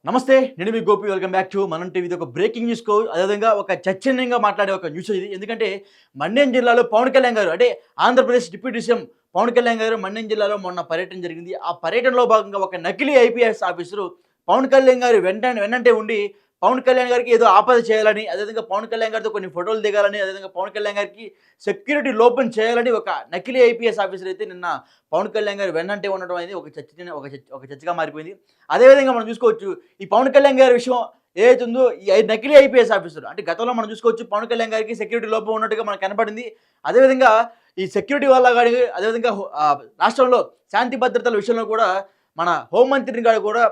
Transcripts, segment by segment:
నమస్తే. నేను మీ Gopi. Welcome back to మనం టీవీ. ఇది ఒక బ్రేకింగ్ న్యూస్ అదేవిధంగా ఒక చర్చనీయంగా మాట్లాడే ఒక న్యూస్ ఇది. ఎందుకంటే మన్యం జిల్లాలో పవన్ కళ్యాణ్ గారు అంటే ఆంధ్రప్రదేశ్ డిప్యూటీ సీఎం పవన్ కళ్యాణ్ గారు మన్యం జిల్లాలో మొన్న పర్యటన జరిగింది. ఆ పర్యటనలో భాగంగా ఒక నకిలీ ఐపీఎస్ ఆఫీసరు పవన్ కళ్యాణ్ గారు వెన్నంటే ఉండి పవన్ కళ్యాణ్ గారికి ఏదో ఆపద చేయాలని, అదేవిధంగా పవన్ కళ్యాణ్ గారితో కొన్ని ఫోటోలు దిగాలని, అదేవిధంగా పవన్ కళ్యాణ్ గారికి సెక్యూరిటీ లోపం చేయాలని ఒక నకిలీ ఐపీఎస్ ఆఫీసర్ అయితే నిన్న పవన్ కళ్యాణ్ గారు వెన్నంటే ఉండడం అనేది ఒక చర్చగా మారిపోయింది. అదేవిధంగా మనం చూసుకోవచ్చు ఈ పవన్ కళ్యాణ్ గారి విషయం ఏదైతే ఉందో ఈ నకిలీ ఐపీఎస్ ఆఫీసర్ అంటే గతంలో మనం చూసుకోవచ్చు పవన్ కళ్యాణ్ గారికి సెక్యూరిటీ లోపం ఉన్నట్టుగా మనకు కనపడింది. అదేవిధంగా ఈ సెక్యూరిటీ వల్ల కానీ అదేవిధంగా రాష్ట్రంలో శాంతి భద్రతల విషయంలో కూడా మన హోంమంత్రిని గారు కూడా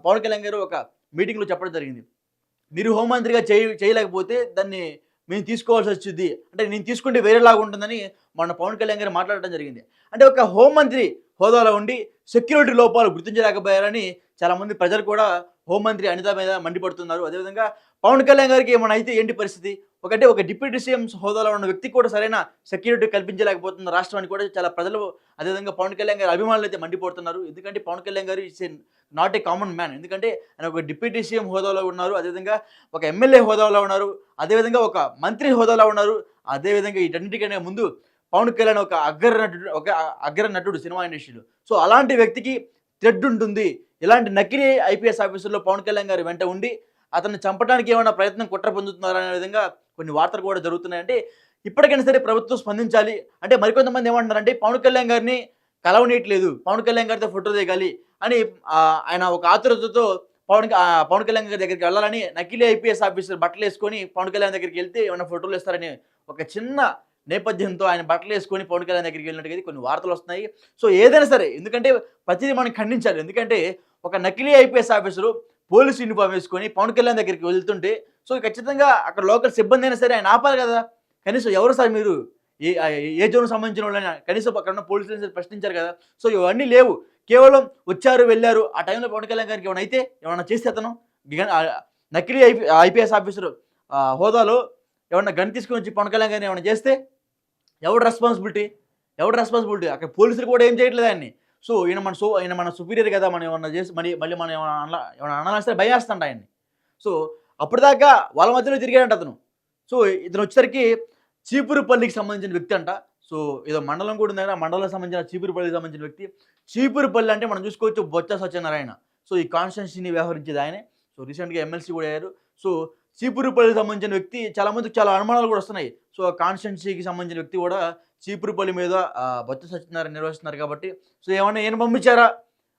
పవన్ కళ్యాణ్ గారు ఒక మీటింగ్లో చెప్పడం జరిగింది. మీరు హోంమంత్రిగా చేయలేకపోతే దాన్ని మేము తీసుకోవాల్సి వచ్చింది, అంటే నేను తీసుకుంటే వేరేలాగా ఉంటుందని మొన్న పవన్ కళ్యాణ్ గారు మాట్లాడడం జరిగింది. అంటే ఒక హోంమంత్రి హోదాలో ఉండి సెక్యూరిటీ లోపాలు గుర్తించలేకపోయారని చాలామంది ప్రజలు కూడా హోంమంత్రి అనిత మీద మండిపడుతున్నారు. అదేవిధంగా పవన్ కళ్యాణ్ గారికి ఏమైనా అయితే ఏంటి పరిస్థితి? ఒక డిప్యూటీ సీఎం హోదాలో ఉన్న వ్యక్తికి కూడా సరైన సెక్యూరిటీ కల్పించలేకపోతున్న రాష్ట్రాన్ని కూడా చాలా ప్రజలు అదేవిధంగా పవన్ కళ్యాణ్ గారి అభిమానులు అయితే మండిపడుతున్నారు. ఎందుకంటే పవన్ కళ్యాణ్ గారు it's not a common man. ఎందుకంటే ఆయన ఒక డిప్యూటీ సీఎం హోదాలో ఉన్నారు, అదేవిధంగా ఒక ఎమ్మెల్యే హోదాలో ఉన్నారు, అదేవిధంగా ఒక మంత్రి హోదాలో ఉన్నారు. అదేవిధంగా వీటన్నిటికన్నా ముందు పవన్ కళ్యాణ్ ఒక అగ్ర నటుడు సినిమా ఇండస్ట్రీలో. సో అలాంటి వ్యక్తికి థ్రెడ్ ఉంటుంది. ఇలాంటి నకిలీ ఐపీఎస్ ఆఫీసర్లో పవన్ కళ్యాణ్ గారు వెంట ఉండి అతన్ని చంపడానికి ఏమైనా ప్రయత్నం కుట్ర పొందుతున్నారనే విధంగా కొన్ని వార్తలు కూడా జరుగుతున్నాయి. అంటే ఇప్పటికైనా సరే ప్రభుత్వం స్పందించాలి. అంటే మరికొంతమంది ఏమంటున్నారంటే పవన్ కళ్యాణ్ గారిని కలవనీయట్లేదు, పవన్ కళ్యాణ్ గారితో ఫోటో దిగాలి అని ఆయన ఒక ఆతురతతో పవన్ కళ్యాణ్ గారి దగ్గరికి వెళ్ళాలని నకిలీ ఐపీఎస్ ఆఫీసర్ బట్టలు వేసుకొని పవన్ కళ్యాణ్ దగ్గరికి వెళ్తే ఏమైనా ఫోటోలు ఇస్తారని ఒక చిన్న నేపథ్యంతో ఆయన బట్టలు వేసుకొని పవన్ కళ్యాణ్ దగ్గరికి వెళ్ళినట్టుగా కొన్ని వార్తలు వస్తున్నాయి. సో ఏదైనా సరే, ఎందుకంటే ప్రతిదీ మనం ఖండించాలి. ఎందుకంటే ఒక నకిలీ ఐపీఎస్ ఆఫీసరు పోలీసు యూనిఫామ్ వేసుకొని పవన్ కళ్యాణ్ దగ్గరికి వెళ్తుంటే సో ఖచ్చితంగా అక్కడ లోకల్ సిబ్బంది అయినా సరే ఆయన ఆపాలి కదా. కనీసం ఎవరు సార్ మీరు, ఏ జోన్కి సంబంధించిన వాళ్ళని కనీసం అక్కడ ఉన్న పోలీసులు ప్రశ్నించారు కదా. సో ఇవన్నీ లేవు. కేవలం వచ్చారు వెళ్ళారు. ఆ టైంలో పవన్ కళ్యాణ్ గారికి ఏమైనా అయితే ఏమైనా చేస్తే అతను నకిలీ ఐపీఎస్ ఆఫీసర్ హోదాలో ఏమన్నా గన్ తీసుకొని వచ్చి పవన్ కళ్యాణ్ గారిని ఏమైనా చేస్తే ఎవడు రెస్పాన్సిబిలిటీ? అక్కడ పోలీసులు కూడా ఏం చేయట్లేదు ఆయన్ని. సో ఈయన మన సుపీరియర్ కదా, మనం ఏమన్నా చేసి మళ్ళీ మనం ఏమన్నా అనాలిస్తే భయం వేస్తాంట ఆయన్ని. సో అప్పటిదాకా వాళ్ళ మధ్యలో తిరిగాడంట అతను. సో ఇతను వచ్చేసరికి చీపురుపల్లికి సంబంధించిన వ్యక్తి అంట. సో ఏదో మండలం కూడా ఉంది, ఆ మండలానికి సంబంధించిన చీపురుపల్లికి సంబంధించిన వ్యక్తి. చీపురుపల్లి అంటే మనం చూసుకోవచ్చు బొత్స సత్యనారాయణ. సో ఈ కాన్స్టిట్యున్సీని వ్యవహరించేది ఆయనే. సో రీసెంట్గా ఎమ్మెల్సీ కూడా అయ్యారు. సో చీపురుపల్లికి సంబంధించిన వ్యక్తి చాలామందికి చాలా అనుమానాలు కూడా వస్తున్నాయి. సో కాన్స్టిట్యున్సీకి సంబంధించిన వ్యక్తి కూడా చీపురుపల్లి మీద బొత్స సత్యనారాయణ నిర్వహిస్తున్నారు కాబట్టి సో ఏమన్నా ఈయన పంపించారా,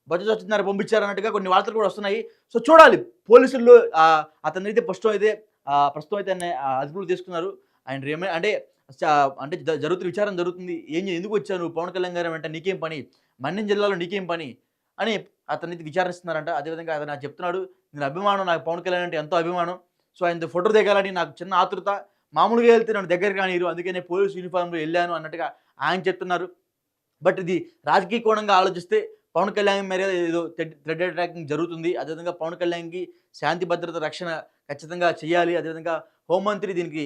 బొత్స సత్యనారాయణ పంపించారా అన్నట్టుగా కొన్ని వార్తలు కూడా వస్తున్నాయి. సో చూడాలి. పోలీసుల్లో అతను అయితే ప్రస్తుతం అయితే అదుపులోకి తీసుకున్నారు. ఆయన అంటే అంటే జరుగుతున్న విచారణ జరుగుతుంది. ఎందుకు వచ్చావు నువ్వు పవన్ కళ్యాణ్ గారు వెంట, నీకేం పని, మన్యం జిల్లాలో నీకేం పని అని అతన్ని విచారిస్తున్నారంట. అదేవిధంగా అతను నాకు చెప్తున్నాడు, నేను అభిమానం, నాకు పవన్ కళ్యాణ్ అంటే ఎంతో అభిమానం. సో ఆయనతో ఫోటో దిగాలని నాకు చిన్న ఆతృత, మామూలుగా వెళ్తే నన్ను దగ్గరికి రానిరు, అందుకే నేను పోలీస్ యూనిఫామ్లో వెళ్ళాను అన్నట్టుగా ఆయన చెప్తున్నారు. బట్ ఇది రాజకీయ కోణంగా ఆలోచిస్తే పవన్ కళ్యాణ్ మీద ఏదో థ్రెడ్ అటాకింగ్ జరుగుతుంది. అదేవిధంగా పవన్ కళ్యాణ్కి శాంతి భద్రత రక్షణ ఖచ్చితంగా చేయాలి. అదేవిధంగా హోంమంత్రి దీనికి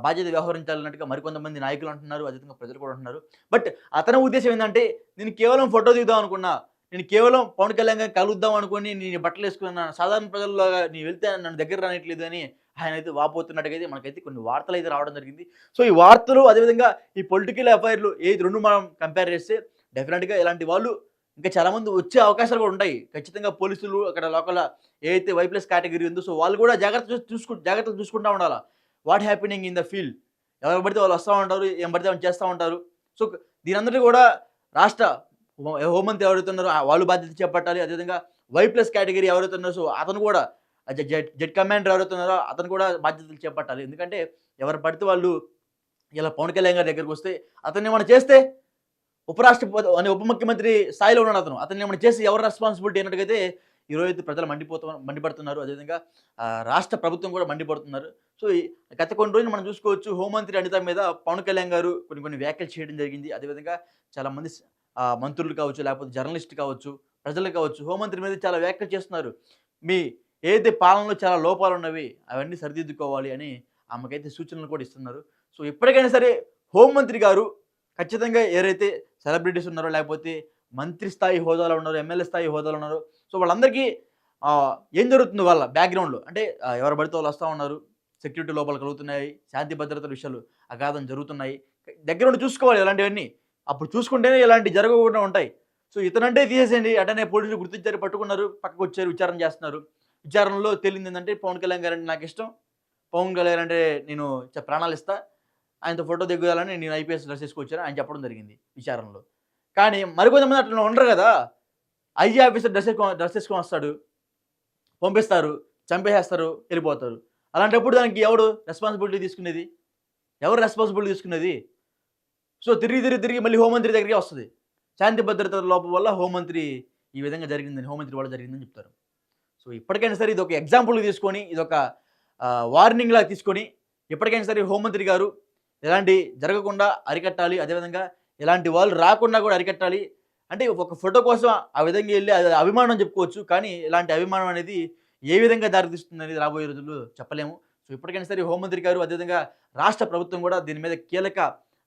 బాధ్యత వ్యవహరించాలన్నట్టుగా మరికొంతమంది నాయకులు అంటున్నారు, అదేవిధంగా ప్రజలు కూడా అంటున్నారు. బట్ అతని ఉద్దేశం ఏంటంటే నేను కేవలం ఫోటో దిగుదాం అనుకున్నా, నేను కేవలం పవన్ కళ్యాణ్ గారిని కలుద్దాం అనుకుని నేను బట్టలు వేసుకున్నా, సాధారణ ప్రజల్లాగా నీ వెళ్తే నన్ను దగ్గర రానిట్లేదు అని ఆయన అయితే వాపోతున్నట్టుగా అయితే మనకైతే కొన్ని వార్తలు అయితే రావడం జరిగింది. సో ఈ వార్తలు అదేవిధంగా ఈ పొలిటికల్ అఫైర్లు ఏది రెండు మనం కంపేర్ చేస్తే డెఫినెట్గా ఇలాంటి వాళ్ళు ఇంకా చాలామంది వచ్చే అవకాశాలు కూడా ఉంటాయి. ఖచ్చితంగా పోలీసులు అక్కడ లోకల్ ఏదైతే వైప్లస్ కేటగిరీ ఉందో సో వాళ్ళు కూడా జాగ్రత్తలు చూసుకుంటూ ఉండాలి. What happening in the field, ఎవరు పడితే వాళ్ళు వస్తూ ఉంటారు, ఏం పడితే వాళ్ళు చేస్తూ ఉంటారు. సో దీనందరికీ కూడా రాష్ట్ర హోంమంత్రి ఎవరైతే ఉన్నారో వాళ్ళు బాధ్యత చేపట్టాలి. అదేవిధంగా వైప్లస్ కేటగిరీ ఎవరైతే ఉన్నారో సో అతను కూడా జెడ్ కమాండర్ ఎవరైతే ఉన్నారో అతను కూడా బాధ్యతలు చేపట్టాలి. ఎందుకంటే ఎవరు పడితే వాళ్ళు ఇలా పవన్ కళ్యాణ్ గారి దగ్గరికి వస్తే అతన్ని ఏమైనా చేస్తే ఉపరాష్ట్రపతి అని ఉప ముఖ్యమంత్రి స్థాయిలో ఉన్నాడు అతన్ని ఏమైనా చేసి ఎవరు రెస్పాన్సిబిలిటీ అన్నట్టుగైతే ఈరోజు ప్రజలు మండిపడుతున్నారు. అదేవిధంగా రాష్ట్ర ప్రభుత్వం కూడా మండిపడుతున్నారు. సో గత కొన్ని రోజులు మనం చూసుకోవచ్చు హోంమంత్రి అనిత మీద పవన్ కళ్యాణ్ గారు కొన్ని వ్యాఖ్యలు చేయడం జరిగింది. అదేవిధంగా చాలామంది మంత్రులు కావచ్చు, లేకపోతే జర్నలిస్ట్ కావచ్చు, ప్రజలు కావచ్చు, హోంమంత్రి మీద చాలా వ్యాఖ్యలు చేస్తున్నారు. మీ ఏదైతే పాలనలో చాలా లోపాలు ఉన్నవి అవన్నీ సరిదిద్దుకోవాలి అని ఆమెకైతే సూచనలు కూడా ఇస్తున్నారు. సో ఎప్పటికైనా సరే హోంమంత్రి గారు ఖచ్చితంగా ఎవరైతే సెలబ్రిటీస్ ఉన్నారో, లేకపోతే మంత్రి స్థాయి హోదాలో ఉన్నారో, ఎమ్మెల్యే స్థాయి హోదాలో ఉన్నారో సో వాళ్ళందరికీ ఏం జరుగుతుంది వాళ్ళ బ్యాక్‌గ్రౌండ్‌లో అంటే ఎవరు పడితే వాళ్ళు వస్తా ఉన్నారు. సెక్యూరిటీ లోపాలు కలుగుతున్నాయి. శాంతి భద్రతల విషయాలు అగాధం జరుగుతున్నాయి. దగ్గరుండి చూసుకోవాలి ఇలాంటివన్నీ. అప్పుడు చూసుకుంటేనే ఇలాంటివి జరగకుండా ఉంటాయి. సో ఇతనంటే తీసేసేయండి. అటనే పోలీసులు గుర్తించారు, పట్టుకున్నారు, పక్కకొచ్చారు, విచారణ చేస్తున్నారు. విచారణలో తేలిందేంటంటే పవన్ కళ్యాణ్ గారంటే నాకిష్టం. పవన్ కళ్యాణ్ అంటే నేను ప్రాణాలిస్తా. ఆయనతో ఫోటో దిగాలని నేను ఐపీఎస్ డ్రెస్ ఏసుకొచ్చాను ఆయన చెప్పడం జరిగింది విచారణలో. కానీ మరికొంతమంది అట్లా ఉండరు గదా! ఐజీ ఆఫీసర్ డ్రెస్ ఏసుకొని వస్తాడు. పంపిస్తారు, చంపేసేస్తారు, ఎళ్ళిపోతారు. అలాంటప్పుడు దానికి ఎవడు రెస్పాన్సిబిలిటీ తీసుకునేది? ఎవరు రెస్పాన్సిబిలిటీ తీసుకునేది? సో తిరిగి మళ్ళీ హోంమంత్రి దగ్గరికే వస్తది. శాంతి భద్రతల లోపం వల్ల హోంమంత్రి ఈ విధంగా జరిగిందని, హోంమంత్రి వల్ల జరిగిందని చెప్తారు. సో ఇప్పటికైనా సరే ఇదొక ఎగ్జాంపుల్‌గా తీసుకొని, ఇదొక వార్నింగ్‌లాగా తీసుకొని, ఎప్పటికైనా సరే హోంమంత్రి గారు ఇలాంటి జరగకుండా అరికట్టాలి. అదేవిధంగా ఇలాంటి వాళ్ళు రాకుండా కూడా అరికట్టాలి. అంటే ఒక ఫోటో కోసం ఆ విధంగా ఎళ్లి అది అభిమానం చెప్పుకోవచ్చు. కానీ ఇలాంటి అభిమానం అనేది ఏ విధంగా దారితీస్తుందనేది రాబోయే రోజుల్లో చెప్పలేము. సో ఇప్పటికైనా సరే హోంమంత్రి గారు అదేవిధంగా రాష్ట్ర ప్రభుత్వం కూడా దీని మీద కీలక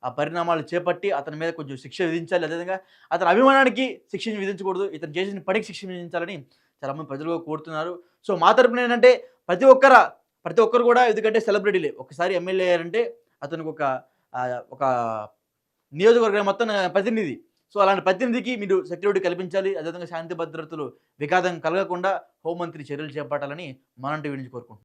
పరిణామాలు చేపట్టి అతని మీద కొంచెం శిక్ష విధించాలి. అదేవిధంగా అతని అభిమానానికి శిక్ష విధించకూడదు. ఇతను చేసిన పనికి శిక్ష విధించాలని చాలామంది ప్రజలు కోరుతున్నారు. సో మా తరపున ఏంటంటే ప్రతి ఒక్కరు కూడా ఎందుకంటే సెలబ్రిటీలే. ఒకసారి ఎమ్మెల్యే అయ్యారంటే అతనికి ఒక నియోజకవర్గం మొత్తం ప్రతినిధి. సో అలాంటి ప్రతినిధికి మీరు సెక్యూరిటీ కల్పించాలి. అదేవిధంగా శాంతి భద్రతలు విఘాతం కలగకుండా హోంమంత్రి చర్యలు చేపట్టాలని మనం టీవీ నుంచి కోరుకుంటున్నాం.